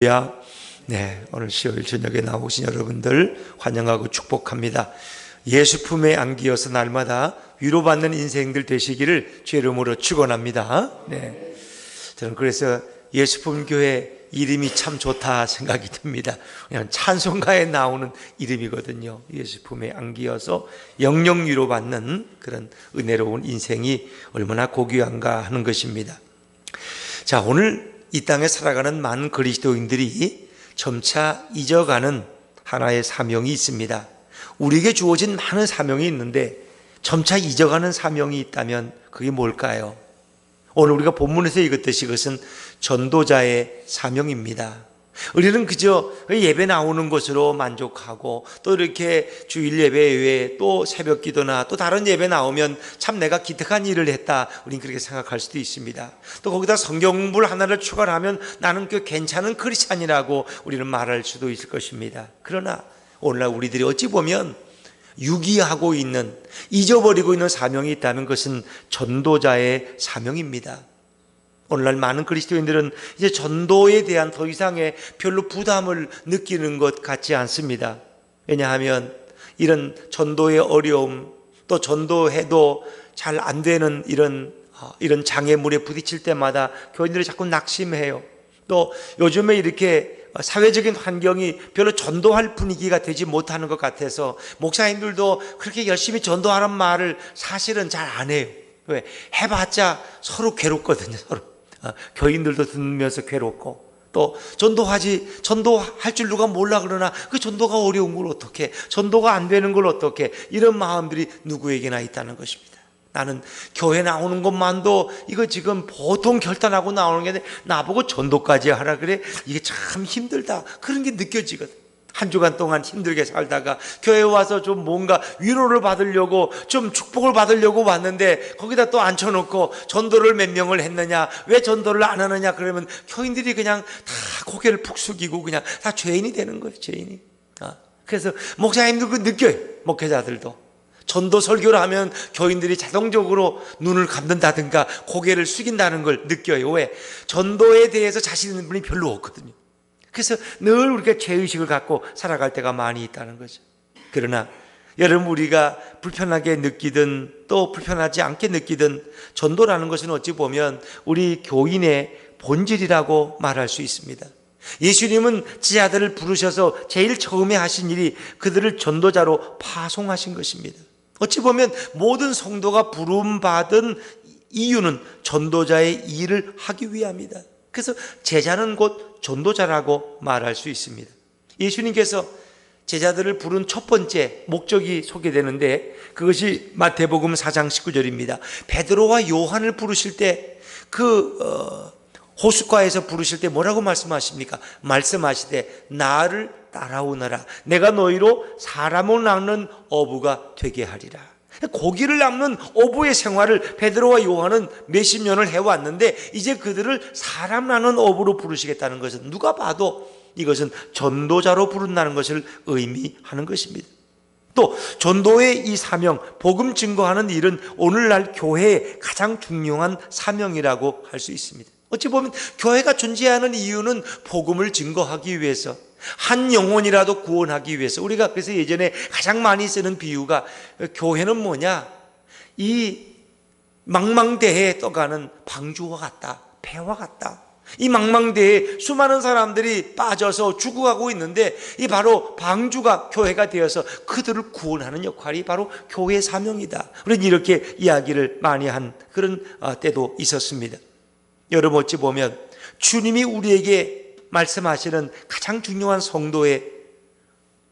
야, 네, 오늘 수요일 저녁에 나오신 여러분들 환영하고 축복합니다. 예수 품에 안기어서 날마다 위로받는 인생들 되시기를 주의 이름으로 축원합니다. 네, 저는 그래서 예수 품 교회 이름이 참 좋다 생각이 듭니다. 그냥 찬송가에 나오는 이름이거든요. 예수 품에 안기어서 영영 위로받는 그런 은혜로운 인생이 얼마나 고귀한가 하는 것입니다. 자, 오늘 이 땅에 살아가는 많은 그리스도인들이 점차 잊어가는 하나의 사명이 있습니다. 우리에게 주어진 많은 사명이 있는데 점차 잊어가는 사명이 있다면 그게 뭘까요? 오늘 우리가 본문에서 읽었듯이 그것은 전도자의 사명입니다. 우리는 그저 예배 나오는 것으로 만족하고 또 이렇게 주일 예배 외에 또 새벽 기도나 또 다른 예배 나오면 참 내가 기특한 일을 했다, 우린 그렇게 생각할 수도 있습니다. 또 거기다 성경 공부를 하나를 추가를 하면 나는 꽤 괜찮은 크리스찬이라고 우리는 말할 수도 있을 것입니다. 그러나 오늘날 우리들이 어찌 보면 유기하고 있는, 잊어버리고 있는 사명이 있다면 그것은 전도자의 사명입니다. 오늘날 많은 그리스도인들은 이제 전도에 대한 더 이상의 별로 부담을 느끼는 것 같지 않습니다. 왜냐하면 이런 전도의 어려움, 또 전도해도 잘 안 되는 이런 장애물에 부딪힐 때마다 교인들이 자꾸 낙심해요. 또 요즘에 이렇게 사회적인 환경이 별로 전도할 분위기가 되지 못하는 것 같아서 목사님들도 그렇게 열심히 전도하는 말을 사실은 잘 안 해요. 왜? 해봤자 서로 괴롭거든요. 서로. 교인들도 듣면서 괴롭고, 또 전도할 줄 누가 몰라 그러나 그 전도가 어려운 걸 어떻게, 전도가 안 되는 걸 어떻게, 이런 마음들이 누구에게나 있다는 것입니다. 나는 교회 나오는 것만도 이거 지금 보통 결단하고 나오는 게 아니라 나보고 전도까지 하라 그래? 이게 참 힘들다, 그런 게 느껴지거든. 한 주간 동안 힘들게 살다가 교회에 와서 좀 뭔가 위로를 받으려고, 좀 축복을 받으려고 왔는데 거기다 또 앉혀놓고 전도를 몇 명을 했느냐, 왜 전도를 안 하느냐 그러면 교인들이 그냥 다 고개를 푹 숙이고 그냥 다 죄인이 되는 거예요. 죄인이. 그래서 목사님도 그 느껴요. 목회자들도 전도 설교를 하면 교인들이 자동적으로 눈을 감는다든가 고개를 숙인다는 걸 느껴요. 왜? 전도에 대해서 자신 있는 분이 별로 없거든요. 그래서 늘 우리가 죄의식을 갖고 살아갈 때가 많이 있다는 거죠. 그러나 여러분, 우리가 불편하게 느끼든 또 불편하지 않게 느끼든 전도라는 것은 어찌 보면 우리 교인의 본질이라고 말할 수 있습니다. 예수님은 지자들을 부르셔서 제일 처음에 하신 일이 그들을 전도자로 파송하신 것입니다. 어찌 보면 모든 성도가 부름받은 이유는 전도자의 일을 하기 위함이다. 그래서 제자는 곧 전도자라고 말할 수 있습니다. 예수님께서 제자들을 부른 첫 번째 목적이 소개되는데 그것이 마태복음 4장 19절입니다. 베드로와 요한을 부르실 때 호숫가에서 부르실 때 뭐라고 말씀하십니까? 말씀하시되 나를 따라오너라, 내가 너희로 사람을 낚는 어부가 되게 하리라. 고기를 낚는 어부의 생활을 베드로와 요한은 몇십 년을 해왔는데 이제 그들을 사람 낚는 어부로 부르시겠다는 것은 누가 봐도 이것은 전도자로 부른다는 것을 의미하는 것입니다. 또 전도의 이 사명, 복음 증거하는 일은 오늘날 교회의 가장 중요한 사명이라고 할 수 있습니다. 어찌 보면 교회가 존재하는 이유는 복음을 증거하기 위해서, 한 영혼이라도 구원하기 위해서. 우리가 그래서 예전에 가장 많이 쓰는 비유가, 교회는 뭐냐, 이 망망대해에 떠가는 방주와 같다, 배와 같다. 이 망망대해에 수많은 사람들이 빠져서 죽어가고 있는데 이 바로 방주가 교회가 되어서 그들을 구원하는 역할이 바로 교회의 사명이다. 우리는 이렇게 이야기를 많이 한 그런 때도 있었습니다. 여러분, 어찌 보면 주님이 우리에게 말씀하시는 가장 중요한 성도의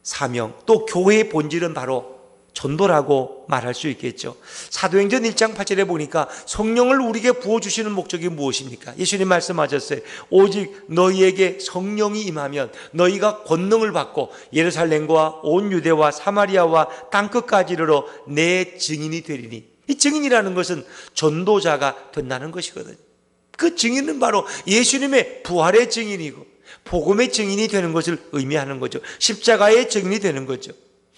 사명, 또 교회의 본질은 바로 전도라고 말할 수 있겠죠. 사도행전 1장 8절에 보니까 성령을 우리에게 부어주시는 목적이 무엇입니까? 예수님 말씀하셨어요. 오직 너희에게 성령이 임하면 너희가 권능을 받고 예루살렘과 온 유대와 사마리아와 땅끝까지 이르러 내 증인이 되리니. 이 증인이라는 것은 전도자가 된다는 것이거든요. 그 증인은 바로 예수님의 부활의 증인이고 복음의 증인이 되는 것을 의미하는 거죠. 십자가의 증인이 되는 거죠.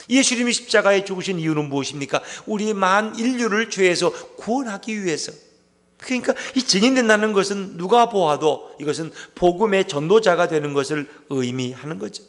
예수님이 십자가에 죽으신 이유는 무엇입니까? 우리 만 인류를 죄에서 구원하기 위해서. 그러니까 이 증인된다는 것은 누가 보아도 이것은 복음의 전도자가 되는 것을 의미하는 거죠.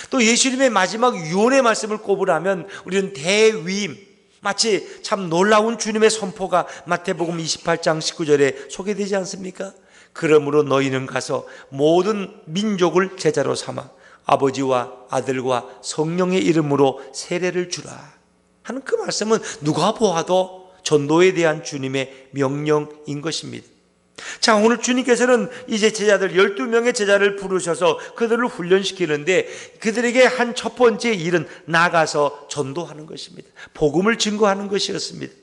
또 예수님의 마지막 유언의 말씀을 꼽으라면 우리는 대위임, 마치 참 놀라운 주님의 선포가 마태복음 28장 19절에 소개되지 않습니까? 그러므로 너희는 가서 모든 민족을 제자로 삼아 아버지와 아들과 성령의 이름으로 세례를 주라 하는 그 말씀은 누가 보아도 전도에 대한 주님의 명령인 것입니다. 자, 오늘 주님께서는 이제 제자들 12명의 제자를 부르셔서 그들을 훈련시키는데 그들에게 한 첫 번째 일은 나가서 전도하는 것입니다. 복음을 증거하는 것이었습니다.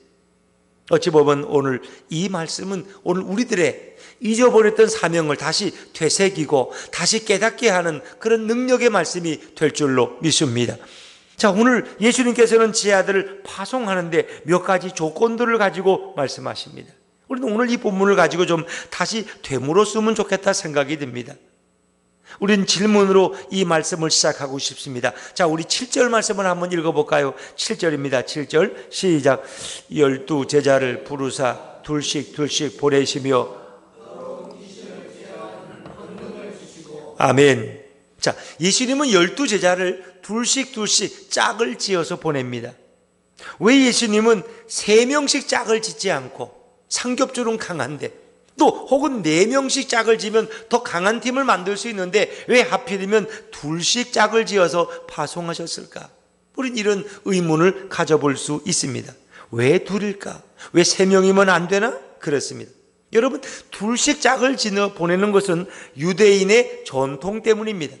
어찌 보면 오늘 이 말씀은 오늘 우리들의 잊어버렸던 사명을 다시 되새기고 다시 깨닫게 하는 그런 능력의 말씀이 될 줄로 믿습니다. 자, 오늘 예수님께서는 제자들을 파송하는데 몇 가지 조건들을 가지고 말씀하십니다. 우리는 오늘 이 본문을 가지고 좀 다시 되물었으면 좋겠다 생각이 듭니다. 우리는 질문으로 이 말씀을 시작하고 싶습니다. 자, 우리 7절 말씀을 한번 읽어볼까요? 7절입니다. 7절 시작. 12 제자를 부르사 둘씩 보내시며 아멘. 자, 예수님은 12 제자를 둘씩 짝을 지어서 보냅니다. 왜 예수님은 3명씩 짝을 짓지 않고 상급줄은 강한데 또 혹은 4명씩 짝을 지면 더 강한 팀을 만들 수 있는데 왜 하필이면 둘씩 짝을 지어서 파송하셨을까? 우린 이런 의문을 가져볼 수 있습니다. 왜 둘일까? 왜 3명이면 안 되나? 그렇습니다. 여러분, 둘씩 짝을 지어 보내는 것은 유대인의 전통 때문입니다.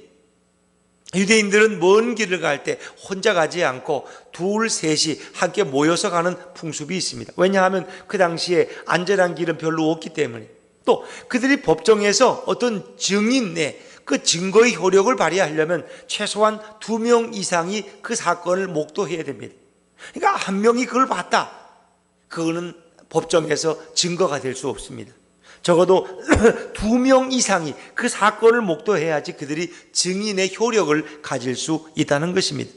유대인들은 먼 길을 갈 때 혼자 가지 않고 둘, 셋이 함께 모여서 가는 풍습이 있습니다. 왜냐하면 그 당시에 안전한 길은 별로 없기 때문에, 또 그들이 법정에서 어떤 증인의 그 증거의 효력을 발휘하려면 최소한 2명 이상이 그 사건을 목도해야 됩니다. 그러니까 한 명이 그걸 봤다, 그거는 법정에서 증거가 될 수 없습니다. 적어도 2명 이상이 그 사건을 목도해야지 그들이 증인의 효력을 가질 수 있다는 것입니다.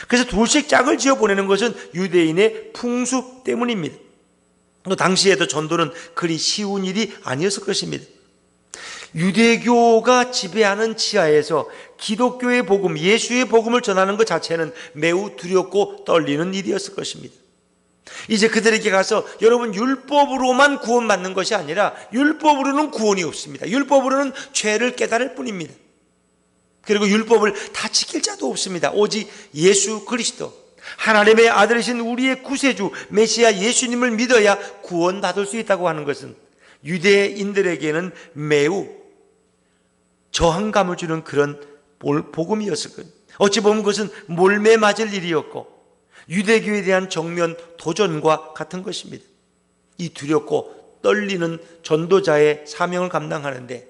그래서 둘씩 짝을 지어 보내는 것은 유대인의 풍습 때문입니다. 또 당시에도 전도는 그리 쉬운 일이 아니었을 것입니다. 유대교가 지배하는 지하에서 기독교의 복음, 예수의 복음을 전하는 것 자체는 매우 두렵고 떨리는 일이었을 것입니다. 이제 그들에게 가서 여러분, 율법으로만 구원받는 것이 아니라 율법으로는 구원이 없습니다. 율법으로는 죄를 깨달을 뿐입니다. 그리고 율법을 다 지킬 자도 없습니다. 오직 예수 그리스도, 하나님의 아들이신 우리의 구세주 메시아 예수님을 믿어야 구원받을 수 있다고 하는 것은 유대인들에게는 매우 저항감을 주는 그런 복음이었을 거예요. 어찌 보면 그것은 몰매 맞을 일이었고 유대교에 대한 정면 도전과 같은 것입니다. 이 두렵고 떨리는 전도자의 사명을 감당하는데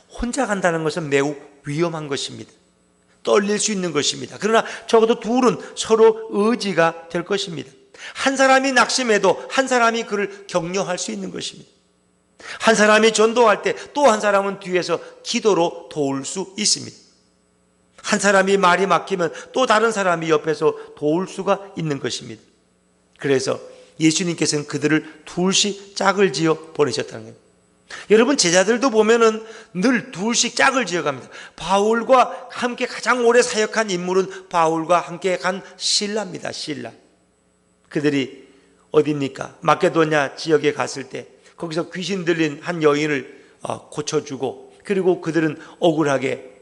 혼자 간다는 것은 매우 위험한 것입니다. 떨릴 수 있는 것입니다. 그러나 적어도 둘은 서로 의지가 될 것입니다. 한 사람이 낙심해도 한 사람이 그를 격려할 수 있는 것입니다. 한 사람이 전도할 때 또 한 사람은 뒤에서 기도로 도울 수 있습니다. 한 사람이 말이 막히면 또 다른 사람이 옆에서 도울 수가 있는 것입니다. 그래서 예수님께서는 그들을 둘씩 짝을 지어 보내셨다는 거예요. 여러분, 제자들도 보면은 늘 둘씩 짝을 지어 갑니다. 바울과 함께 가장 오래 사역한 인물은 바울과 함께 간 실라입니다. 실라. 그들이 어디입니까? 마케도냐 지역에 갔을 때 거기서 귀신 들린 한 여인을 고쳐주고, 그리고 그들은 억울하게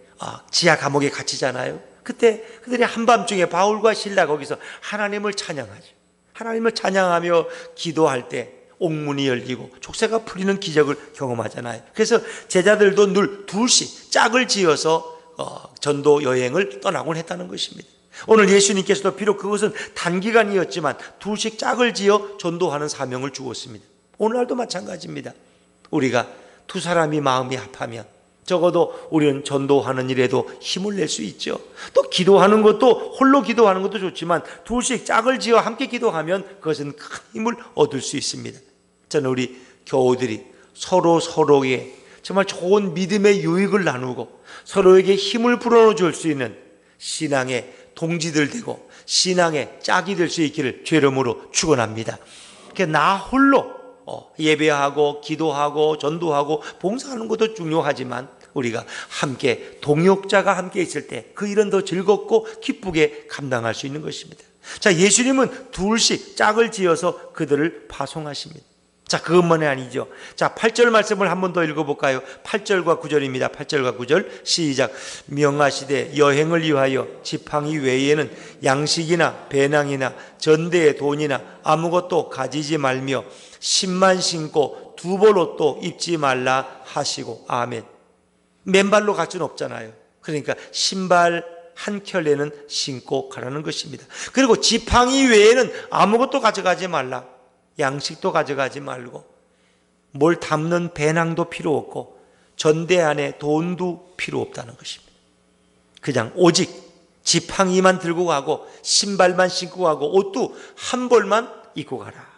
지하 감옥에 갇히잖아요. 그때 그들이 한밤중에 바울과 실라 거기서 하나님을 찬양하죠. 하나님을 찬양하며 기도할 때 옥문이 열리고 족쇄가 풀리는 기적을 경험하잖아요. 그래서 제자들도 늘 둘씩 짝을 지어서 전도 여행을 떠나곤 했다는 것입니다. 오늘 예수님께서도 비록 그것은 단기간이었지만 둘씩 짝을 지어 전도하는 사명을 주었습니다. 오늘날도 마찬가지입니다. 우리가 두 사람이 마음이 합하면 적어도 우리는 전도하는 일에도 힘을 낼 수 있죠. 또 기도하는 것도, 홀로 기도하는 것도 좋지만 둘씩 짝을 지어 함께 기도하면 그것은 큰 힘을 얻을 수 있습니다. 저는 우리 교우들이 서로에게 정말 좋은 믿음의 유익을 나누고 서로에게 힘을 불어넣어 줄 수 있는 신앙의 동지들 되고 신앙의 짝이 될 수 있기를 주의 이름으로 축원합니다. 나 홀로 예배하고 기도하고 전도하고 봉사하는 것도 중요하지만 우리가 함께 동역자가 함께 있을 때 그 일은 더 즐겁고 기쁘게 감당할 수 있는 것입니다. 자, 예수님은 둘씩 짝을 지어서 그들을 파송하십니다. 자, 그것만이 아니죠. 자, 8절 말씀을 한 번 더 읽어볼까요? 8절과 9절입니다. 8절과 9절 시작. 명하시되 여행을 위하여 지팡이 외에는 양식이나 배낭이나 전대의 돈이나 아무것도 가지지 말며 신만 신고 두 벌 옷도 입지 말라 하시고. 아멘. 맨발로 갈 수는 없잖아요. 그러니까 신발 한 켤레는 신고 가라는 것입니다. 그리고 지팡이 외에는 아무것도 가져가지 말라. 양식도 가져가지 말고 뭘 담는 배낭도 필요 없고 전대 안에 돈도 필요 없다는 것입니다. 그냥 오직 지팡이만 들고 가고 신발만 신고 가고 옷도 한 벌만 입고 가라.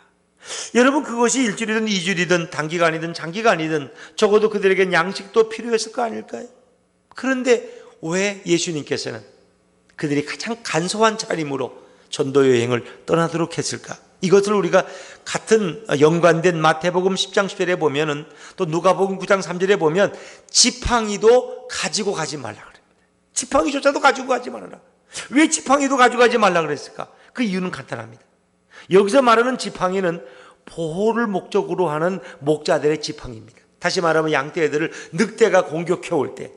여러분, 그것이 일주일이든 이주일이든 단기간이든 장기간이든 적어도 그들에겐 양식도 필요했을 거 아닐까요? 그런데 왜 예수님께서는 그들이 가장 간소한 차림으로 전도 여행을 떠나도록 했을까? 이것을 우리가 같은 연관된 마태복음 10장 10절에 보면은 또 누가복음 9장 3절에 보면 지팡이도 가지고 가지 말라 그럽니다. 지팡이조차도 가지고 가지 말아라. 왜 지팡이도 가지고 가지 말라 그랬을까? 그 이유는 간단합니다. 여기서 말하는 지팡이는 보호를 목적으로 하는 목자들의 지팡이입니다. 다시 말하면 양떼들을 늑대가 공격해 올 때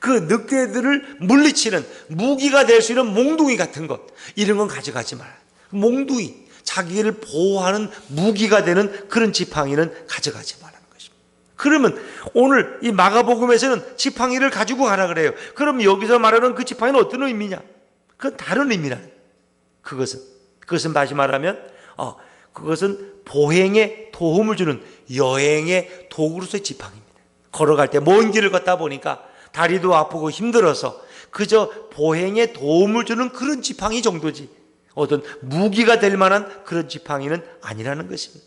그 늑대들을 물리치는 무기가 될 수 있는 몽둥이 같은 것, 이런 건 가져가지 마라. 몽둥이, 자기를 보호하는 무기가 되는 그런 지팡이는 가져가지 말라는 것입니다. 그러면 오늘 이 마가복음에서는 지팡이를 가지고 가라 그래요. 그럼 여기서 말하는 그 지팡이는 어떤 의미냐? 그건 다른 의미라. 그것은 다시 말하면 그것은 보행에 도움을 주는 여행의 도구로서의 지팡이입니다. 걸어갈 때 먼 길을 걷다 보니까 다리도 아프고 힘들어서 그저 보행에 도움을 주는 그런 지팡이 정도지 어떤 무기가 될 만한 그런 지팡이는 아니라는 것입니다.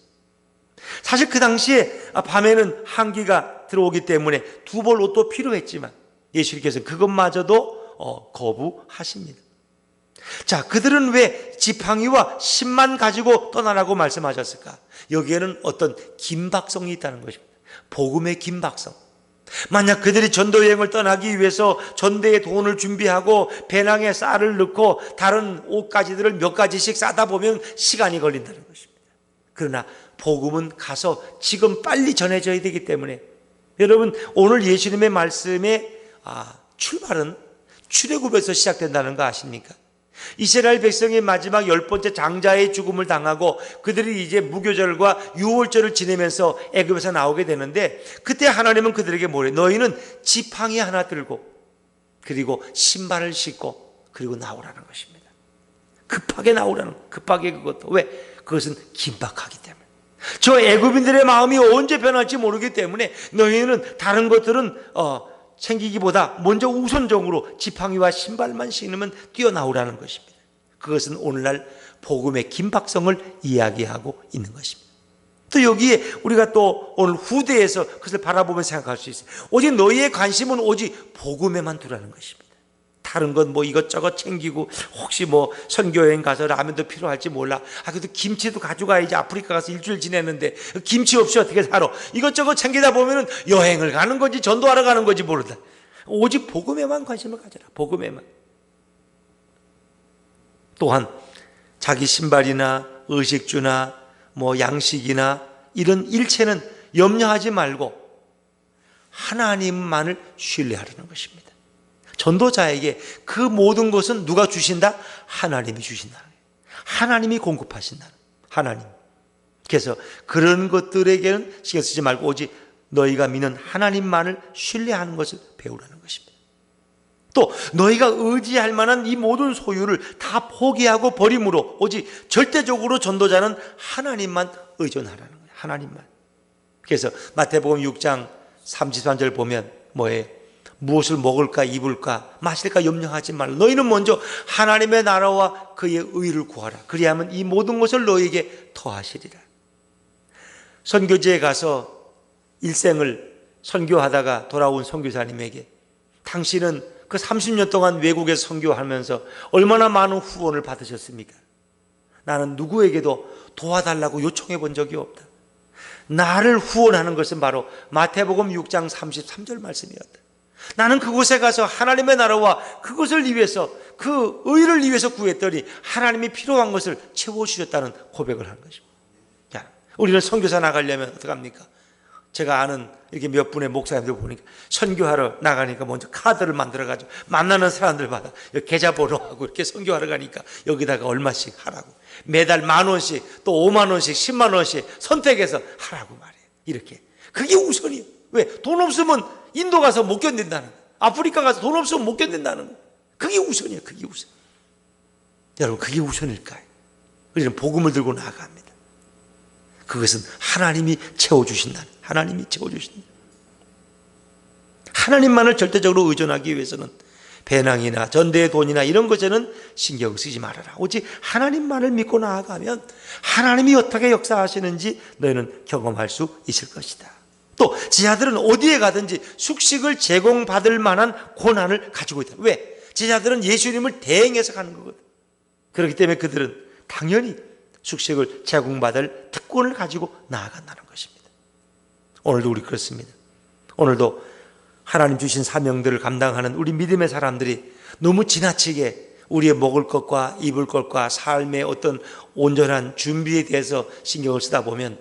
사실 그 당시에 밤에는 한기가 들어오기 때문에 두 벌 옷도 필요했지만 예수님께서 그것마저도 거부하십니다. 자, 그들은 왜 지팡이와 신만 가지고 떠나라고 말씀하셨을까? 여기에는 어떤 긴박성이 있다는 것입니다. 복음의 긴박성. 만약 그들이 전도여행을 떠나기 위해서 전대에 돈을 준비하고 배낭에 쌀을 넣고 다른 옷가지들을 몇 가지씩 싸다 보면 시간이 걸린다는 것입니다. 그러나 복음은 가서 지금 빨리 전해져야 되기 때문에 여러분, 오늘 예수님의 말씀의 출발은 출애굽에서 시작된다는 거 아십니까? 이스라엘 백성이 마지막 10번째 장자의 죽음을 당하고 그들이 이제 무교절과 유월절을 지내면서 애굽에서 나오게 되는데 그때 하나님은 그들에게 뭐래요? 너희는 지팡이 하나 들고 그리고 신발을 신고 그리고 나오라는 것입니다. 급하게 그것도. 왜? 그것은 긴박하기 때문에. 저 애굽인들의 마음이 언제 변할지 모르기 때문에 너희는 다른 것들은 챙기기보다 먼저 우선적으로 지팡이와 신발만 신으면 뛰어나오라는 것입니다. 그것은 오늘날 복음의 긴박성을 이야기하고 있는 것입니다. 또 여기에 우리가 또 오늘 후대에서 그것을 바라보면 생각할 수 있어요. 오직 너희의 관심은 오직 복음에만 두라는 것입니다. 다른 건 뭐 이것저것 챙기고 혹시 뭐 선교여행 가서 라면도 필요할지 몰라. 그래도 김치도 가져가야지. 아프리카 가서 일주일 지냈는데 김치 없이 어떻게 살아. 이것저것 챙기다 보면은 여행을 가는 건지 전도하러 가는 건지 모른다. 오직 복음에만 관심을 가져라. 복음에만. 또한 자기 신발이나 의식주나 뭐 양식이나 이런 일체는 염려하지 말고 하나님만을 신뢰하라는 것입니다. 전도자에게 그 모든 것은 누가 주신다? 하나님이 주신다. 하나님이 공급하신다. 하나님. 그래서 그런 것들에게는 신경 쓰지 말고 오직 너희가 믿는 하나님만을 신뢰하는 것을 배우라는 것입니다. 또 너희가 의지할 만한 이 모든 소유를 다 포기하고 버림으로 오직 절대적으로 전도자는 하나님만 의존하라는 거예요. 하나님만. 그래서 마태복음 6장 33절 보면 뭐예요? 무엇을 먹을까 입을까 마실까 염려하지 말라. 너희는 먼저 하나님의 나라와 그의 의를 구하라. 그리하면 이 모든 것을 너희에게 더하시리라. 선교지에 가서 일생을 선교하다가 돌아온 선교사님에게 당신은 그 30년 동안 외국에서 선교하면서 얼마나 많은 후원을 받으셨습니까? 나는 누구에게도 도와달라고 요청해 본 적이 없다. 나를 후원하는 것은 바로 마태복음 6장 33절 말씀이었다. 나는 그곳에 가서 하나님의 나라와 그것을 위해서, 그 의를 위해서 구했더니 하나님이 필요한 것을 채워주셨다는 고백을 하는 것입니다. 자, 우리는 선교사 나가려면 어떡합니까? 제가 아는 이렇게 몇 분의 목사님들 보니까 선교하러 나가니까 먼저 카드를 만들어가지고 만나는 사람들마다 계좌번호하고 이렇게 선교하러 가니까 여기다가 얼마씩 하라고, 매달 10,000원씩 또 50,000원씩 100,000원씩 선택해서 하라고 말해요. 이렇게. 그게 우선이에요. 왜? 돈 없으면 인도 가서 못 견딘다는 거예요. 아프리카 가서 돈 없으면 못 견딘다는 거예요. 그게 우선이에요. 그게 우선. 여러분, 그게 우선일까요? 우리는 복음을 들고 나아갑니다. 그것은 하나님이 채워주신다. 하나님이 채워주신다. 하나님만을 절대적으로 의존하기 위해서는 배낭이나 전대의 돈이나 이런 것에는 신경 쓰지 말아라. 오직 하나님만을 믿고 나아가면 하나님이 어떻게 역사하시는지 너희는 경험할 수 있을 것이다. 또 제자들은 어디에 가든지 숙식을 제공받을 만한 고난을 가지고 있다. 왜? 제자들은 예수님을 대행해서 가는 거거든. 그렇기 때문에 그들은 당연히 숙식을 제공받을 특권을 가지고 나아간다는 것입니다. 오늘도 우리 그렇습니다. 오늘도 하나님 주신 사명들을 감당하는 우리 믿음의 사람들이 너무 지나치게 우리의 먹을 것과 입을 것과 삶의 어떤 온전한 준비에 대해서 신경을 쓰다 보면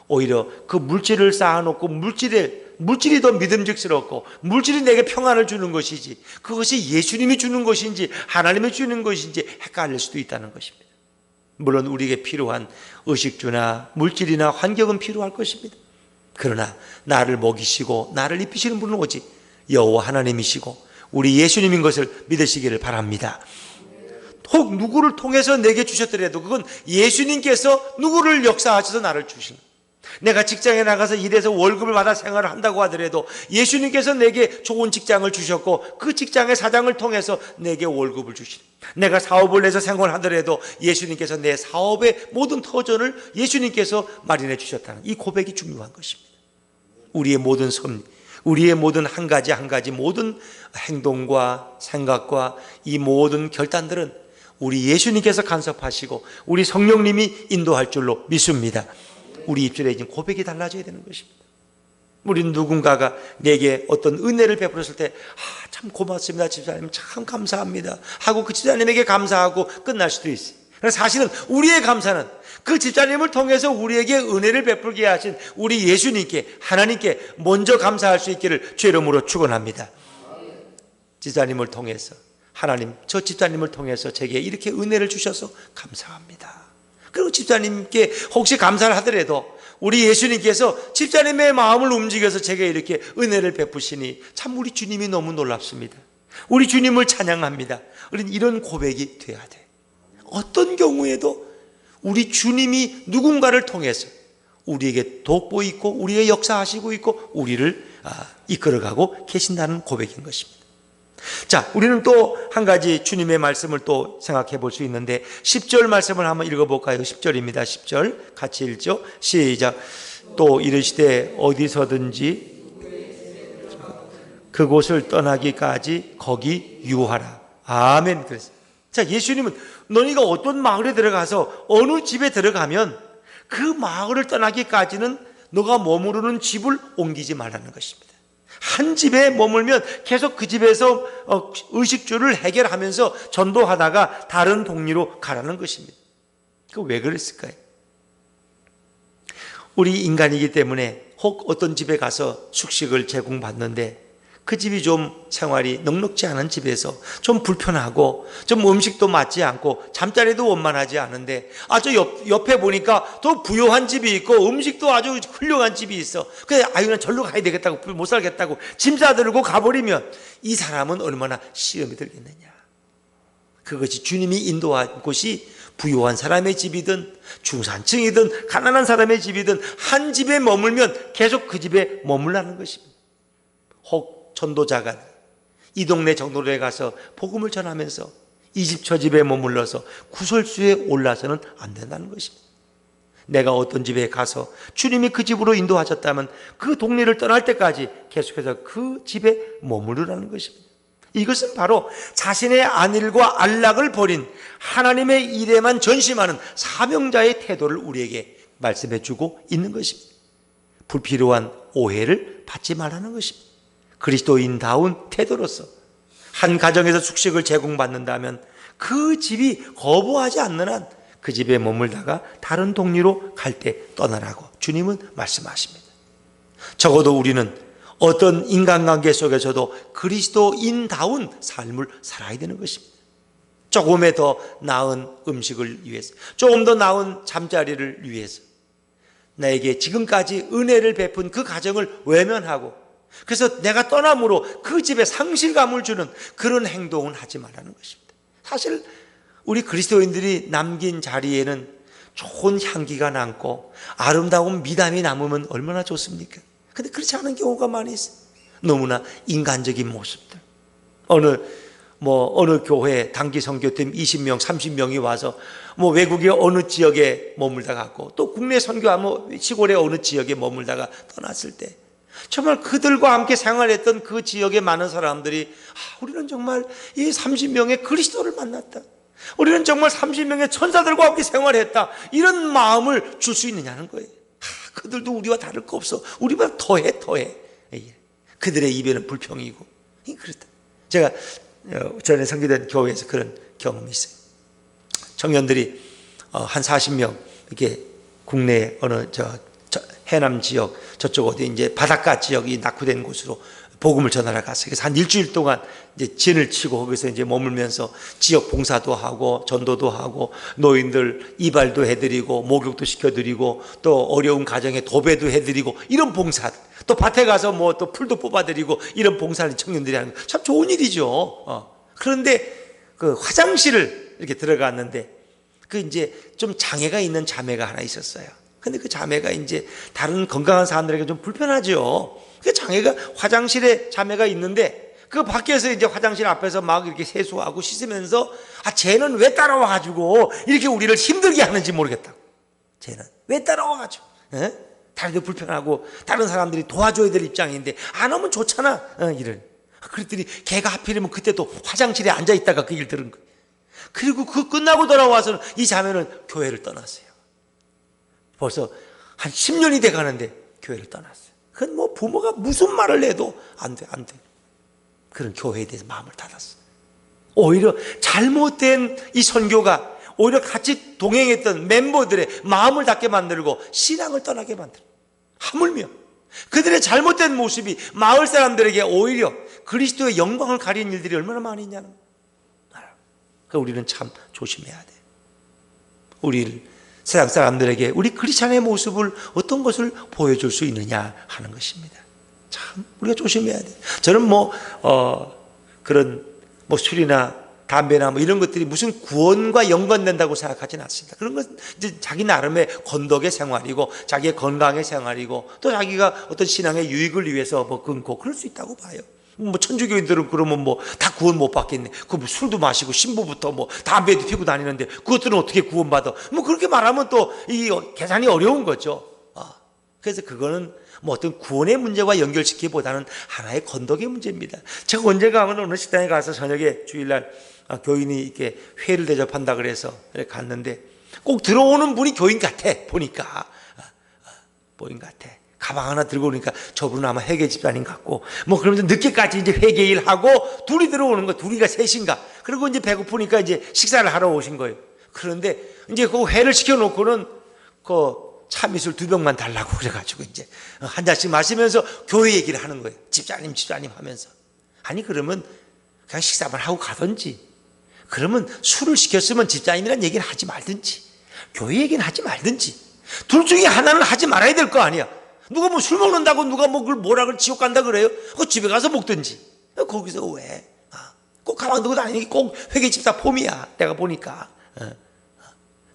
오히려 그 물질을 쌓아놓고 물질이 더 믿음직스럽고 물질이 내게 평안을 주는 것이지 그것이 예수님이 주는 것인지 하나님이 주는 것인지 헷갈릴 수도 있다는 것입니다. 물론 우리에게 필요한 의식주나 물질이나 환경은 필요할 것입니다. 그러나 나를 먹이시고 나를 입히시는 분은 오직 여호와 하나님이시고 우리 예수님인 것을 믿으시기를 바랍니다. 혹 누구를 통해서 내게 주셨더라도 그건 예수님께서 누구를 역사하셔서 나를 주신 거예요. 내가 직장에 나가서 일해서 월급을 받아 생활을 한다고 하더라도 예수님께서 내게 좋은 직장을 주셨고 그 직장의 사장을 통해서 내게 월급을 주시는, 내가 사업을 내서 생활하더라도 예수님께서 내 사업의 모든 터전을 예수님께서 마련해 주셨다는 이 고백이 중요한 것입니다. 우리의 모든 섭리, 우리의 모든 한 가지 한 가지 모든 행동과 생각과 이 모든 결단들은 우리 예수님께서 간섭하시고 우리 성령님이 인도할 줄로 믿습니다. 우리 입술에 있는 고백이 달라져야 되는 것입니다. 우리는 누군가가 내게 어떤 은혜를 베풀었을 때 참 고맙습니다 집사님, 참 감사합니다 하고 그 집사님에게 감사하고 끝날 수도 있어요. 그래서 사실은 우리의 감사는 그 집사님을 통해서 우리에게 은혜를 베풀게 하신 우리 예수님께, 하나님께 먼저 감사할 수 있기를 주의 이름으로 축원합니다. 집사님을 통해서 하나님, 저 집사님을 통해서 제게 이렇게 은혜를 주셔서 감사합니다. 그리고 집사님께 혹시 감사를 하더라도 우리 예수님께서 집사님의 마음을 움직여서 제게 이렇게 은혜를 베푸시니 참 우리 주님이 너무 놀랍습니다. 우리 주님을 찬양합니다. 우리는 이런 고백이 돼야 돼. 어떤 우리 주님이 누군가를 통해서 우리에게 돋보이고 우리의 역사하시고 있고 우리를 이끌어가고 계신다는 고백인 것입니다. 자, 우리는 또 한 가지 주님의 말씀을 또 생각해 볼 수 있는데 10절 말씀을 한번 읽어볼까요? 10절입니다. 10절 같이 읽죠. 시작. 또 이르시되 어디서든지 그곳을 떠나기까지 거기 유하라. 아멘. 그랬어요. 자, 예수님은 너희가 어떤 마을에 들어가서 어느 집에 들어가면 그 마을을 떠나기까지는 너가 머무르는 집을 옮기지 말라는 것입니다. 한 집에 머물면 계속 그 집에서 의식주를 해결하면서 전도하다가 다른 동리로 가라는 것입니다. 그 왜 그랬을까요? 우리 인간이기 때문에 혹 어떤 집에 가서 숙식을 제공받는데 그 집이 좀 생활이 넉넉지 않은 집에서 좀 불편하고 좀 음식도 맞지 않고 잠자리도 원만하지 않은데 저 옆에 보니까 더 부요한 집이 있고 음식도 아주 훌륭한 집이 있어. 그래 그냥 절로 가야 되겠다고, 못 살겠다고 짐 싸들고 가버리면 이 사람은 얼마나 시험이 들겠느냐. 그것이 주님이 인도한 곳이 부요한 사람의 집이든 중산층이든 가난한 사람의 집이든 한 집에 머물면 계속 그 집에 머물라는 것입니다. 혹 전도자가 이 동네 정도로에 가서 복음을 전하면서 이 집 저 집에 머물러서 구설수에 올라서는 안 된다는 것입니다. 내가 어떤 집에 가서 주님이 그 집으로 인도하셨다면 그 동네를 떠날 때까지 계속해서 그 집에 머무르라는 것입니다. 이것은 바로 자신의 안일과 안락을 버린 하나님의 일에만 전심하는 사명자의 태도를 우리에게 말씀해 주고 있는 것입니다. 불필요한 오해를 받지 말라는 것입니다. 그리스도인다운 태도로서 한 가정에서 숙식을 제공받는다면 그 집이 거부하지 않는 한 그 집에 머물다가 다른 동리로 갈 때 떠나라고 주님은 말씀하십니다. 적어도 우리는 어떤 인간관계 속에서도 그리스도인다운 삶을 살아야 되는 것입니다. 조금의 더 나은 음식을 위해서, 조금 더 나은 잠자리를 위해서 나에게 지금까지 은혜를 베푼 그 가정을 외면하고, 그래서 내가 떠남으로 그 집에 상실감을 주는 그런 행동은 하지 말라는 것입니다. 사실 우리 그리스도인들이 남긴 자리에는 좋은 향기가 남고 아름다운 미담이 남으면 얼마나 좋습니까? 근데 그렇지 않은 경우가 많이 있어요. 너무나 인간적인 모습들. 어느 교회 단기 선교팀 20명, 30명이 와서 외국의 어느 지역에 머물다 갔고, 또 국내 선교하면 시골의 어느 지역에 머물다가 떠났을 때 정말 그들과 함께 생활했던 그 지역의 많은 사람들이 우리는 정말 이 30명의 그리스도를 만났다, 우리는 정말 30명의 천사들과 함께 생활했다, 이런 마음을 줄 수 있느냐는 거예요. 그들도 우리와 다를 거 없어, 우리보다 더해. 그들의 입에는 불평이고 그렇다. 제가 전에 선교된 교회에서 그런 경험이 있어요. 청년들이 한 40명 이렇게 국내 어느 해남 지역, 저쪽 어디 이제 바닷가 지역이 낙후된 곳으로 복음을 전하러 갔어요. 그래서 한 일주일 동안 이제 진을 치고 거기서 이제 머물면서 지역 봉사도 하고 전도도 하고 노인들 이발도 해드리고 목욕도 시켜드리고 또 어려운 가정에 도배도 해드리고 이런 봉사, 또 밭에 가서 또 풀도 뽑아드리고 이런 봉사를 청년들이 하는 거 참 좋은 일이죠. 그런데 그 화장실을 이렇게 들어갔는데 그 이제 좀 장애가 있는 자매가 하나 있었어요. 근데 그 자매가 이제 다른 건강한 사람들에게 좀 불편하죠. 그 장애가 화장실에 자매가 있는데 그 밖에서 이제 화장실 앞에서 막 이렇게 세수하고 씻으면서 쟤는 왜 따라와가지고 이렇게 우리를 힘들게 하는지 모르겠다. 쟤는 왜 따라와가지고 다리도 불편하고 다른 사람들이 도와줘야 될 입장인데 안 오면 좋잖아. 이런. 그랬더니 걔가 하필이면 그때 또 화장실에 앉아있다가 그 일 들은 거예요. 그리고 그 끝나고 돌아와서는 이 자매는 교회를 떠났어요. 벌써 한 10년이 돼 가는데 교회를 떠났어요. 그건 부모가 무슨 말을 해도 안 돼. 그런 교회에 대해서 마음을 닫았어. 오히려 잘못된 이 선교가 오히려 같이 동행했던 멤버들의 마음을 닫게 만들고 신앙을 떠나게 만들어. 하물며 그들의 잘못된 모습이 마을 사람들에게 오히려 그리스도의 영광을 가리는 일들이 얼마나 많이 있냐는 거예요. 그러니까 우리는 참 조심해야 돼. 우리를 세상 사람들에게 우리 크리스찬의 모습을 어떤 것을 보여줄 수 있느냐 하는 것입니다. 참 우리가 조심해야 돼. 저는 그런 술이나 담배나 이런 것들이 무슨 구원과 연관된다고 생각하지는 않습니다. 그런 건 이제 자기 나름의 건덕의 생활이고 자기의 건강의 생활이고 또 자기가 어떤 신앙의 유익을 위해서 끊고 그럴 수 있다고 봐요. 천주교인들은 그러면 다 구원 못 받겠네. 술도 마시고 신부부터 담배도 피우고 다니는데 그것들은 어떻게 구원받아? 그렇게 말하면 또 이 계산이 어려운 거죠. 그래서 그거는 어떤 구원의 문제와 연결시키기보다는 하나의 건덕의 문제입니다. 제가 언제 가면 어느 식당에 가서 저녁에 주일날 교인이 이렇게 회를 대접한다 그래서 갔는데 꼭 들어오는 분이 교인 같아. 보니까 교인 같아. 가방 하나 들고 오니까 저분은 아마 회계 집사님 같고 그러면서 늦게까지 이제 회계 일하고 둘이 들어오는 거, 둘이가 셋인가. 그리고 이제 배고프니까 이제 식사를 하러 오신 거예요. 그런데 이제 그 회를 시켜놓고는 그 참이슬 2병만 달라고 그래가지고 이제 한 잔씩 마시면서 교회 얘기를 하는 거예요. 집사님 하면서. 아니 그러면 그냥 식사만 하고 가든지, 그러면 술을 시켰으면 집사님이란 얘기를 하지 말든지 교회 얘기는 하지 말든지 둘 중에 하나는 하지 말아야 될 거 아니야. 누가 술 먹는다고 누가 그걸 뭐라 그래 지옥 간다 그래요? 그 집에 가서 먹든지. 거기서 왜? 꼭 가방 들고 다니는 게 꼭 회계집사 폼이야. 내가 보니까.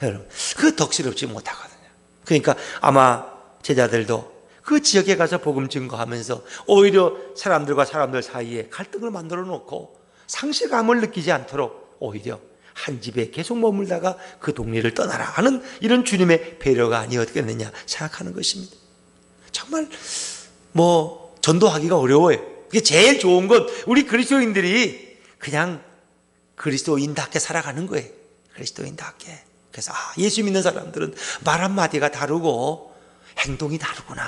여러분, 그 덕스럽지 못하거든요. 그러니까 아마 제자들도 그 지역에 가서 복음 증거하면서 오히려 사람들과 사람들 사이에 갈등을 만들어 놓고 상실감을 느끼지 않도록 오히려 한 집에 계속 머물다가 그 동네를 떠나라 하는 이런 주님의 배려가 아니었겠느냐 생각하는 것입니다. 정말 전도하기가 어려워요. 그게 제일 좋은 건 우리 그리스도인들이 그냥 그리스도인답게 살아가는 거예요. 그리스도인답게. 그래서 예수 믿는 사람들은 말 한마디가 다르고 행동이 다르구나.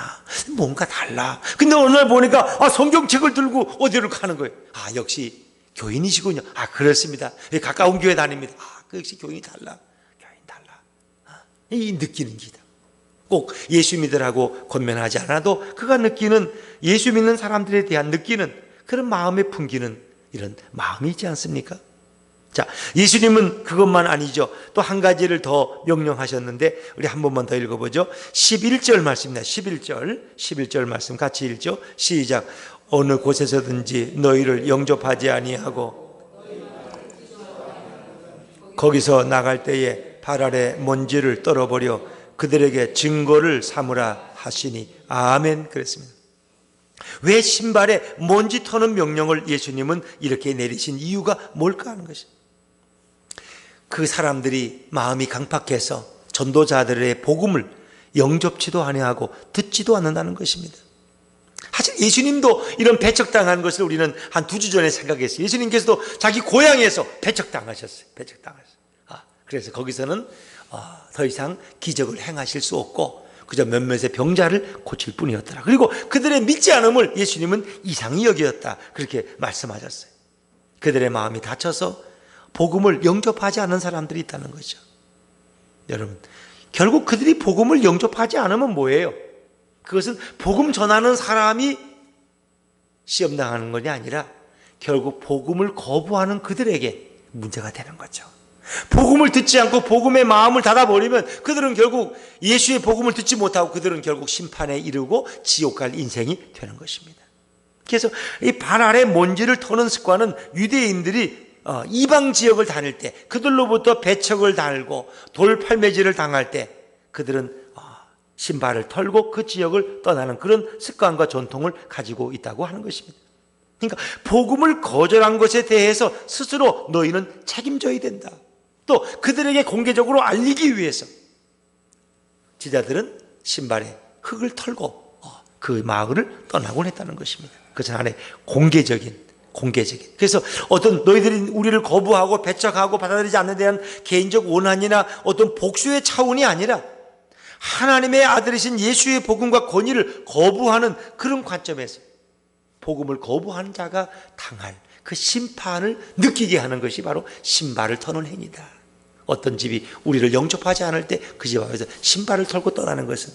뭔가 달라. 근데 어느 날 보니까 성경책을 들고 어디로 가는 거예요. 역시 교인이시군요. 그렇습니다. 가까운 교회 다닙니다. 역시 교인이 달라. 교인 달라. 이 느끼는 기다. 꼭 예수 믿으라고 권면하지 않아도 그가 느끼는, 예수 믿는 사람들에 대한 느끼는 그런 마음에 풍기는 이런 마음이 있지 않습니까? 자, 예수님은 그것만 아니죠. 또 한 가지를 더 명령하셨는데 우리 한 번만 더 읽어보죠. 11절 말씀입니다. 11절 말씀 같이 읽죠. 시작. 어느 곳에서든지 너희를 영접하지 아니하고 거기서 나갈 때에 발 아래 먼지를 떨어버려 그들에게 증거를 삼으라 하시니 아멘. 그랬습니다. 왜 신발에 먼지 터는 명령을 예수님은 이렇게 내리신 이유가 뭘까 하는 것입니다. 그 사람들이 마음이 강팍해서 전도자들의 복음을 영접치도 아니하고 듣지도 않는다는 것입니다. 사실 예수님도 이런 배척당한 것을 우리는 한 2주 전에 생각했어요. 예수님께서도 자기 고향에서 배척당하셨어요. 그래서 거기서는 더 이상 기적을 행하실 수 없고 그저 몇몇의 병자를 고칠 뿐이었더라. 그리고 그들의 믿지 않음을 예수님은 이상히 여기었다. 그렇게 말씀하셨어요. 그들의 마음이 닫혀서 복음을 영접하지 않는 사람들이 있다는 거죠. 여러분, 결국 그들이 복음을 영접하지 않으면 뭐예요? 그것은 복음 전하는 사람이 시험당하는 것이 아니라 결국 복음을 거부하는 그들에게 문제가 되는 거죠. 복음을 듣지 않고 복음의 마음을 닫아버리면 그들은 결국 예수의 복음을 듣지 못하고 그들은 결국 심판에 이르고 지옥 갈 인생이 되는 것입니다. 그래서 이 발 아래 먼지를 터는 습관은 유대인들이 이방 지역을 다닐 때 그들로부터 배척을 달고 돌팔매질을 당할 때 그들은 신발을 털고 그 지역을 떠나는 그런 습관과 전통을 가지고 있다고 하는 것입니다. 그러니까 복음을 거절한 것에 대해서 스스로 너희는 책임져야 된다. 또 그들에게 공개적으로 알리기 위해서 제자들은 신발에 흙을 털고 그 마을을 떠나곤 했다는 것입니다. 그것은 하나의 공개적인. 그래서 어떤 너희들이 우리를 거부하고 배척하고 받아들이지 않는 데 대한 개인적 원한이나 어떤 복수의 차원이 아니라 하나님의 아들이신 예수의 복음과 권위를 거부하는 그런 관점에서 복음을 거부하는 자가 당할 그 심판을 느끼게 하는 것이 바로 신발을 터는 행위다. 어떤 집이 우리를 영접하지 않을 때 그 집 앞에서 신발을 털고 떠나는 것은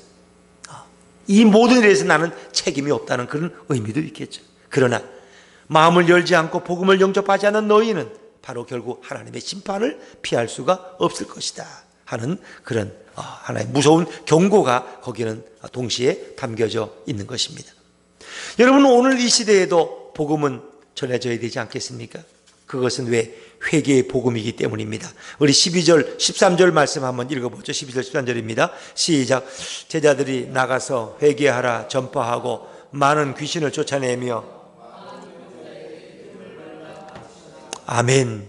이 모든 일에 대해서 나는 책임이 없다는 그런 의미도 있겠죠. 그러나 마음을 열지 않고 복음을 영접하지 않은 너희는 바로 결국 하나님의 심판을 피할 수가 없을 것이다 하는 그런 하나의 무서운 경고가 거기는 동시에 담겨져 있는 것입니다. 여러분, 오늘 이 시대에도 복음은 전해져야 되지 않겠습니까? 그것은 왜 회개의 복음이기 때문입니다. 우리 12절 13절 말씀 한번 읽어보죠. 12절 13절입니다. 시작. 제자들이 나가서 회개하라 전파하고 많은 귀신을 쫓아내며 아멘.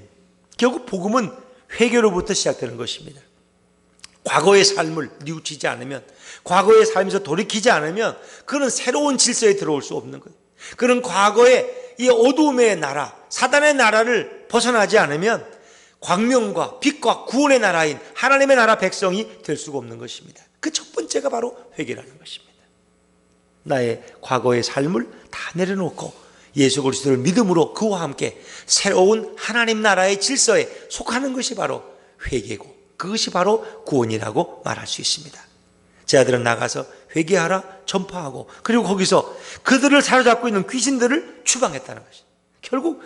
결국 복음은 회개로부터 시작되는 것입니다. 과거의 삶을 뉘우치지 않으면, 과거의 삶에서 돌이키지 않으면 그는 새로운 질서에 들어올 수 없는 거예요. 그는 과거의 이 어두움의 나라, 사단의 나라를 벗어나지 않으면 광명과 빛과 구원의 나라인 하나님의 나라 백성이 될 수가 없는 것입니다. 그 첫 번째가 바로 회개라는 것입니다. 나의 과거의 삶을 다 내려놓고 예수 그리스도를 믿음으로 그와 함께 새로운 하나님 나라의 질서에 속하는 것이 바로 회개고 그것이 바로 구원이라고 말할 수 있습니다. 제자들은 나가서 회개하라 전파하고 그리고 거기서 그들을 사로잡고 있는 귀신들을 추방했다는 것입니다.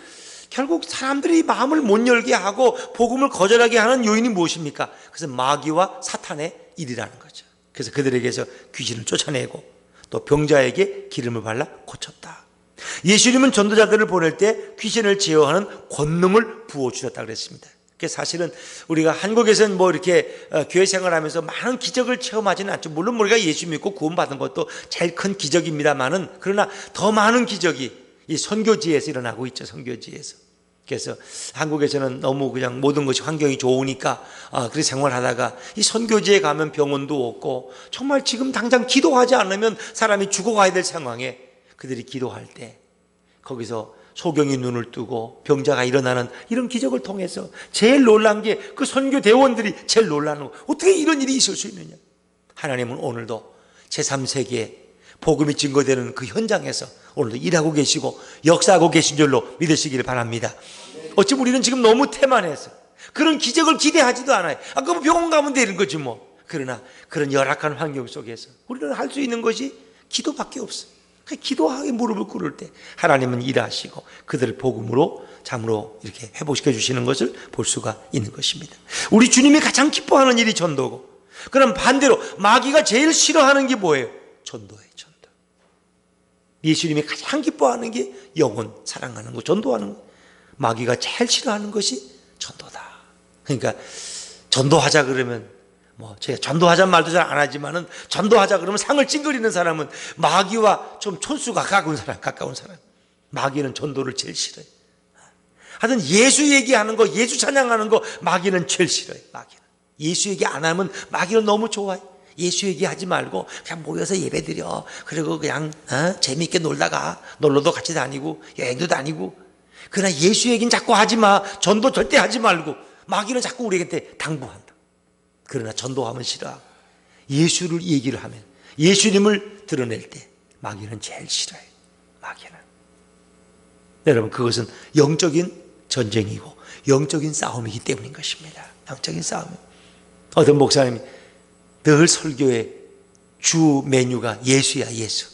결국 사람들이 마음을 못 열게 하고 복음을 거절하게 하는 요인이 무엇입니까? 그것은 마귀와 사탄의 일이라는 거죠. 그래서 그들에게서 귀신을 쫓아내고 또 병자에게 기름을 발라 고쳤다. 예수님은 전도자들을 보낼 때 귀신을 제어하는 권능을 부어주셨다 그랬습니다. 사실은 우리가 한국에서는 이렇게 교회 생활하면서 많은 기적을 체험하지는 않죠. 물론 우리가 예수 믿고 구원받은 것도 제일 큰 기적입니다만은 그러나 더 많은 기적이 이 선교지에서 일어나고 있죠. 선교지에서. 그래서 한국에서는 너무 그냥 모든 것이 환경이 좋으니까 그렇게 생활하다가 이 선교지에 가면 병원도 없고 정말 지금 당장 기도하지 않으면 사람이 죽어가야 될 상황에 그들이 기도할 때 거기서 소경이 눈을 뜨고 병자가 일어나는 이런 기적을 통해서 제일 놀란 게 그 선교 대원들이 제일 놀라는 거. 어떻게 이런 일이 있을 수 있느냐. 하나님은 오늘도 제3세계에 복음이 증거되는 그 현장에서 오늘도 일하고 계시고 역사하고 계신 줄로 믿으시기를 바랍니다. 어찌 우리는 지금 너무 태만해서 그런 기적을 기대하지도 않아요. 그럼 병원 가면 되는 거지 뭐. 그러나 그런 열악한 환경 속에서 우리는 할 수 있는 것이 기도밖에 없어요. 기도하게 무릎을 꿇을 때 하나님은 일하시고 그들을 복음으로 참으로 이렇게 회복시켜 주시는 것을 볼 수가 있는 것입니다. 우리 주님이 가장 기뻐하는 일이 전도고, 그럼 반대로 마귀가 제일 싫어하는 게 뭐예요? 전도예요. 전도. 예수님이 가장 기뻐하는 게 영혼 사랑하는 거, 전도하는 거. 마귀가 제일 싫어하는 것이 전도다. 그러니까 전도하자 그러면 제가 전도하자는 말도 잘 안 하지만은 전도하자 그러면 상을 찡그리는 사람은 마귀와 좀 촌수가 가까운 사람. 마귀는 전도를 제일 싫어요. 하여튼 예수 얘기하는 거, 예수 찬양하는 거 마귀는 제일 싫어요. 마귀는. 예수 얘기 안 하면 마귀는 너무 좋아요. 예수 얘기하지 말고 그냥 모여서 예배드려. 그리고 그냥 재미있게 놀다가 놀러도 같이 다니고 여행도 다니고. 그러나 예수 얘기는 자꾸 하지 마. 전도 절대 하지 말고. 마귀는 자꾸 우리한테 당부한다. 그러나 전도하면 싫어. 예수를 얘기를 하면, 예수님을 드러낼 때 마귀는 제일 싫어요. 마귀는. 여러분, 그것은 영적인 전쟁이고 영적인 싸움이기 때문인 것입니다. 영적인 싸움. 어떤 목사님이 늘 설교에 주 메뉴가 예수야, 예수.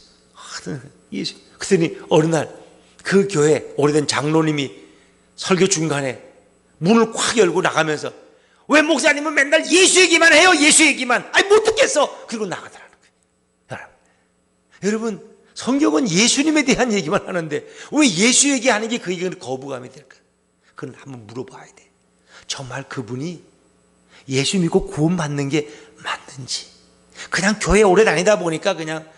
예수. 그랬더니 어느 날 그 교회 오래된 장로님이 설교 중간에 문을 콱 열고 나가면서, 왜 목사님은 맨날 예수 얘기만 해요? 예수 얘기만. 못 듣겠어. 그리고 나가더라는 거예요. 여러분, 성경은 예수님에 대한 얘기만 하는데 왜 예수 얘기하는 게 그에게는 거부감이 될까? 그건 한번 물어봐야 돼. 정말 그분이 예수 믿고 구원받는 게 맞는지. 그냥 교회 오래 다니다 보니까 그냥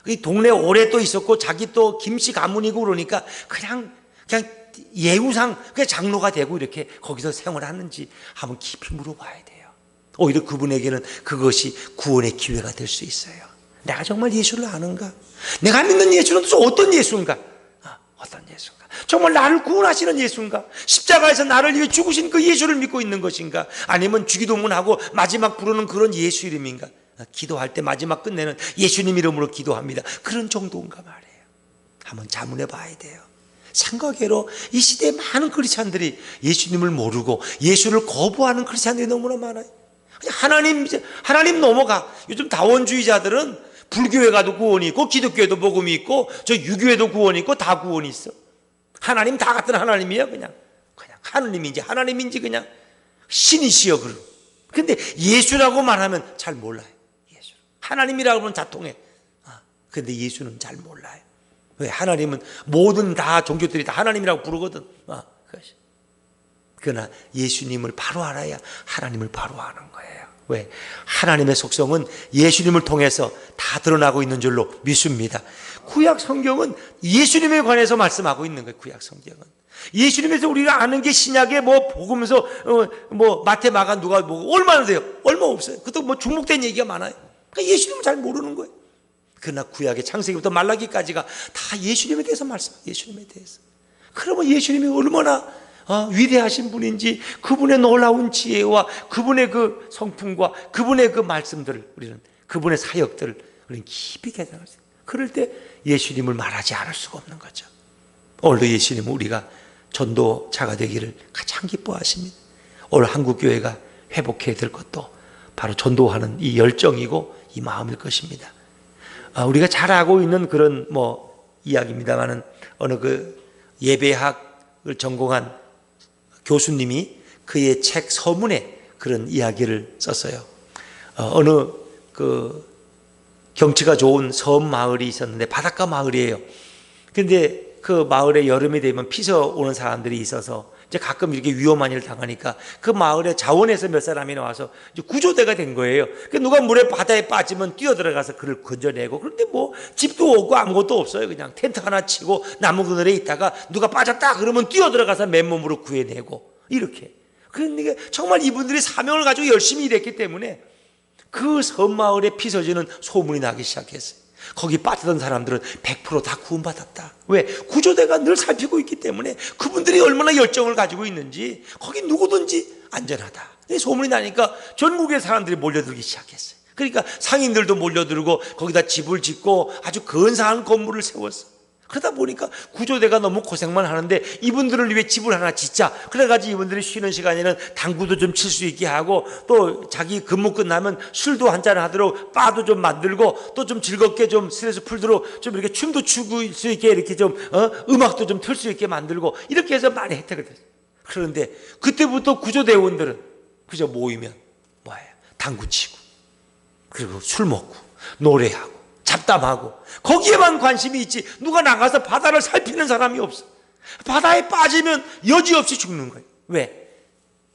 이 동네 오래 또 있었고 자기 또 김씨 가문이고 그러니까 그냥 예우상 그냥 장로가 되고 이렇게 거기서 생활하는지 한번 깊이 물어봐야 돼요. 오히려 그분에게는 그것이 구원의 기회가 될 수 있어요. 내가 정말 예수를 아는가? 내가 믿는 예수는 도대체 어떤 예수인가? 어떤 예수인가? 정말 나를 구원하시는 예수인가? 십자가에서 나를 위해 죽으신 그 예수를 믿고 있는 것인가? 아니면 주기도문하고 마지막 부르는 그런 예수 이름인가? 기도할 때 마지막 끝내는 예수님 이름으로 기도합니다. 그런 정도인가 말이에요. 한번 자문해 봐야 돼요. 생각외로 이 시대에 많은 크리스찬들이 예수님을 모르고 예수를 거부하는 크리스찬들이 너무나 많아요. 하나님 넘어가. 요즘 다원주의자들은 불교에 가도 구원이 있고 기독교에도 복음이 있고 저 유교에도 구원이 있고 다 구원이 있어. 하나님 다 같은 하나님이에요. 그냥 하나님인지 그냥 신이시여. 근데 예수라고 말하면 잘 몰라요. 예수. 하나님이라고 하면 다 통해. 근데 예수는 잘 몰라요. 왜? 하나님은 모든 다 종교들이 다 하나님이라고 부르거든. 그러나 예수님을 바로 알아야 하나님을 바로 아는 거예요. 왜? 하나님의 속성은 예수님을 통해서 다 드러나고 있는 줄로 믿습니다. 구약 성경은 예수님에 관해서 말씀하고 있는 거예요. 구약 성경은 예수님에서 우리가 아는 게 신약에 복음서 마태, 마가, 누가 얼마나 돼요? 얼마 없어요. 그것도 중복된 얘기가 많아요. 그러니까 예수님을 잘 모르는 거예요. 그러나 구약의 창세기부터 말라기까지가 다 예수님에 대해서 말씀해요. 예수님에 대해서. 그러면 예수님이 얼마나 위대하신 분인지, 그분의 놀라운 지혜와 그분의 그 성품과 그분의 그 말씀들을, 우리는 그분의 사역들을 우리는 깊이 개성할 수 있어요. 그럴 때 예수님을 말하지 않을 수가 없는 거죠. 오늘도 예수님은 우리가 전도자가 되기를 가장 기뻐하십니다. 오늘 한국교회가 회복해야 될 것도 바로 전도하는 이 열정이고 이 마음일 것입니다. 우리가 잘 알고 있는 그런 이야기입니다만은, 어느 그 예배학을 전공한 교수님이 그의 책 서문에 그런 이야기를 썼어요. 어느 그 경치가 좋은 섬 마을이 있었는데 바닷가 마을이에요. 근데 그 마을에 여름이 되면 피서 오는 사람들이 있어서 이제 가끔 이렇게 위험한 일을 당하니까 그 마을에 자원에서 몇 사람이 나와서 이제 구조대가 된 거예요. 그러니까 누가 물에 바다에 빠지면 뛰어들어가서 그를 건져내고, 그런데 집도 없고 아무것도 없어요. 그냥 텐트 하나 치고 나무 그늘에 있다가 누가 빠졌다 그러면 뛰어들어가서 맨몸으로 구해내고 이렇게. 그러니까 정말 이분들이 사명을 가지고 열심히 일했기 때문에 그 섬마을에 피서지는 소문이 나기 시작했어요. 거기 빠졌던 사람들은 100% 다 구원받았다. 왜? 구조대가 늘 살피고 있기 때문에 그분들이 얼마나 열정을 가지고 있는지 거기 누구든지 안전하다. 소문이 나니까 전국의 사람들이 몰려들기 시작했어요. 그러니까 상인들도 몰려들고 거기다 집을 짓고 아주 근사한 건물을 세웠어. 그러다 보니까 구조대가 너무 고생만 하는데 이분들을 위해 집을 하나 짓자. 그래가지고 이분들이 쉬는 시간에는 당구도 좀 칠 수 있게 하고 또 자기 근무 끝나면 술도 한잔 하도록 바도 좀 만들고 또 좀 즐겁게 좀 스트레스 풀도록 좀 이렇게 춤도 추고 수 있게 이렇게 좀 음악도 좀 틀 수 있게 만들고 이렇게 해서 많이 혜택을 줬어요. 그런데 그때부터 구조대원들은 그저 모이면 뭐예요? 당구 치고 그리고 술 먹고 노래하고 잡담하고 거기에만 관심이 있지 누가 나가서 바다를 살피는 사람이 없어. 바다에 빠지면 여지없이 죽는 거예요. 왜?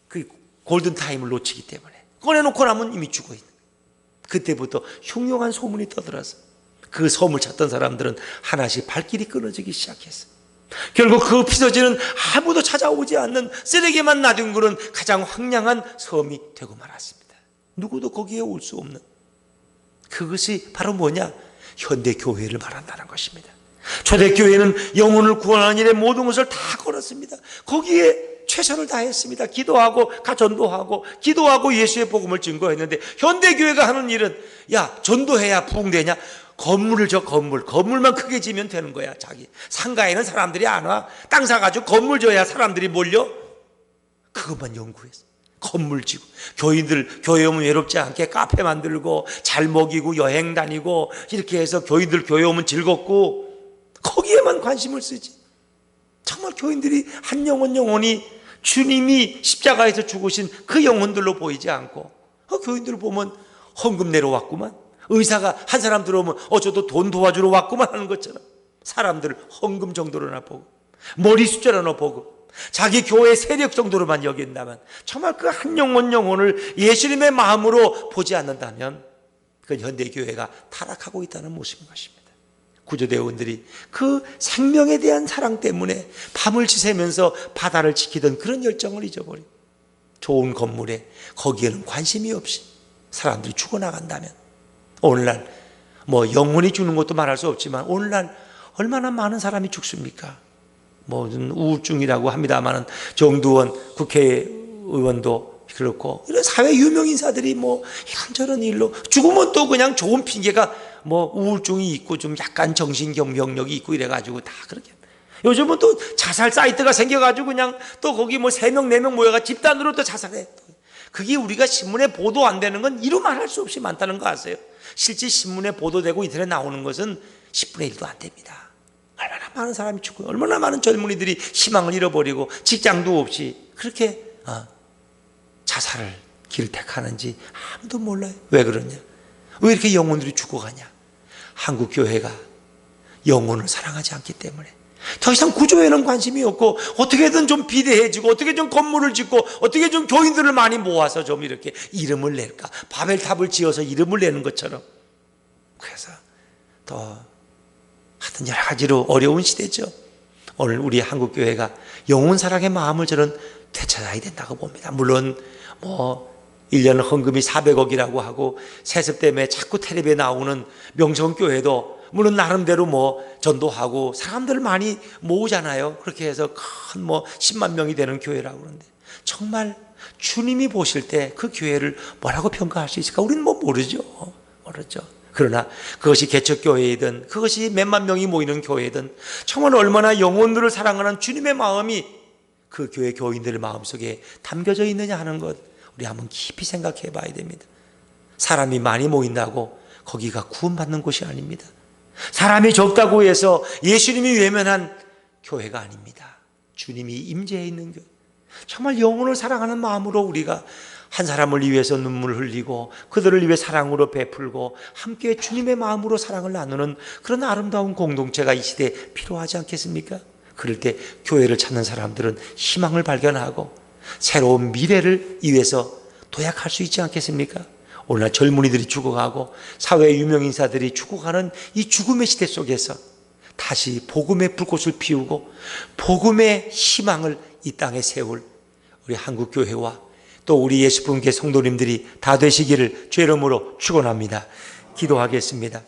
그 골든타임을 놓치기 때문에. 꺼내놓고 나면 이미 죽어 있는 거예요. 그때부터 흉흉한 소문이 떠들어서 그 섬을 찾던 사람들은 하나씩 발길이 끊어지기 시작했어. 결국 그 피서지는 아무도 찾아오지 않는 쓰레기만 놔둔 가장 황량한 섬이 되고 말았습니다. 누구도 거기에 올 수 없는. 그것이 바로 뭐냐? 현대교회를 말한다는 것입니다. 초대교회는 영혼을 구원하는 일에 모든 것을 다 걸었습니다. 거기에 최선을 다했습니다. 기도하고 전도하고 기도하고 예수의 복음을 증거했는데 현대교회가 하는 일은 야 전도해야 부흥되냐? 건물을 줘. 건물만 크게 지면 되는 거야. 자기 상가에는 사람들이 안 와. 땅 사가지고 건물 줘야 사람들이 몰려. 그것만 연구했어. 건물 지고 교인들 교회 오면 외롭지 않게 카페 만들고 잘 먹이고 여행 다니고 이렇게 해서 교인들 교회 오면 즐겁고 거기에만 관심을 쓰지. 정말 교인들이 한 영혼이 주님이 십자가에서 죽으신 그 영혼들로 보이지 않고 교인들을 보면 헌금 내러 왔구만. 의사가 한 사람 들어오면 저도 돈 도와주러 왔구만 하는 것처럼 사람들을 헌금 정도로나 보고 머리 숫자로나 보고 자기 교회 세력 정도로만 여긴다면 정말 그 한 영혼을 예수님의 마음으로 보지 않는다면 그건 현대교회가 타락하고 있다는 모습인 것입니다. 구조대원들이 그 생명에 대한 사랑 때문에 밤을 지새면서 바다를 지키던 그런 열정을 잊어버리고 좋은 건물에 거기에는 관심이 없이 사람들이 죽어나간다면 오늘날 영혼이 죽는 것도 말할 수 없지만 오늘날 얼마나 많은 사람이 죽습니까? 우울증이라고 합니다만은 정두원 국회의원도 그렇고 이런 사회 유명 인사들이 이런저런 일로 죽으면 또 그냥 좋은 핑계가 우울증이 있고 좀 약간 정신병력이 있고 이래가지고 다 그렇게. 요즘은 또 자살 사이트가 생겨가지고 그냥 또 거기 3명 4명 모여가 집단으로 또 자살해. 그게 우리가 신문에 보도 안 되는 건 이루 말할 수 없이 많다는 거 아세요? 실제 신문에 보도되고 인터넷 나오는 것은 10분의 1도 안 됩니다. 얼마나 많은 사람이 죽고 얼마나 많은 젊은이들이 희망을 잃어버리고 직장도 없이 그렇게 자살을 길을 택하는지 아무도 몰라요. 왜 그러냐? 왜 이렇게 영혼들이 죽어가냐? 한국 교회가 영혼을 사랑하지 않기 때문에 더 이상 구조에는 관심이 없고 어떻게든 좀 비대해지고 어떻게 좀 건물을 짓고 어떻게 좀 교인들을 많이 모아서 좀 이렇게 이름을 낼까? 바벨탑을 지어서 이름을 내는 것처럼. 그래서 더 하여튼 여러 가지로 어려운 시대죠. 오늘 우리 한국 교회가 영혼 사랑의 마음을 저는 되찾아야 된다고 봅니다. 물론 1년 헌금이 400억이라고 하고 세습 때문에 자꾸 텔레비에 나오는 명성교회도 물론 나름대로 전도하고 사람들 많이 모으잖아요. 그렇게 해서 큰 10만 명이 되는 교회라고 그러는데 정말 주님이 보실 때 그 교회를 뭐라고 평가할 수 있을까? 우리는 모르죠. 그러나 그것이 개척교회이든 그것이 몇만 명이 모이는 교회든 정말 얼마나 영혼들을 사랑하는 주님의 마음이 그 교회 교인들의 마음속에 담겨져 있느냐 하는 것 우리 한번 깊이 생각해 봐야 됩니다. 사람이 많이 모인다고 거기가 구원받는 곳이 아닙니다. 사람이 적다고 해서 예수님이 외면한 교회가 아닙니다. 주님이 임재해 있는 교회. 정말 영혼을 사랑하는 마음으로 우리가 한 사람을 위해서 눈물을 흘리고 그들을 위해 사랑으로 베풀고 함께 주님의 마음으로 사랑을 나누는 그런 아름다운 공동체가 이 시대에 필요하지 않겠습니까? 그럴 때 교회를 찾는 사람들은 희망을 발견하고 새로운 미래를 위해서 도약할 수 있지 않겠습니까? 오늘날 젊은이들이 죽어가고 사회 유명인사들이 죽어가는 이 죽음의 시대 속에서 다시 복음의 불꽃을 피우고 복음의 희망을 이 땅에 세울 우리 한국교회와 또 우리 예수분께 성도님들이 다 되시기를 주의 이름으로 축원합니다. 기도하겠습니다.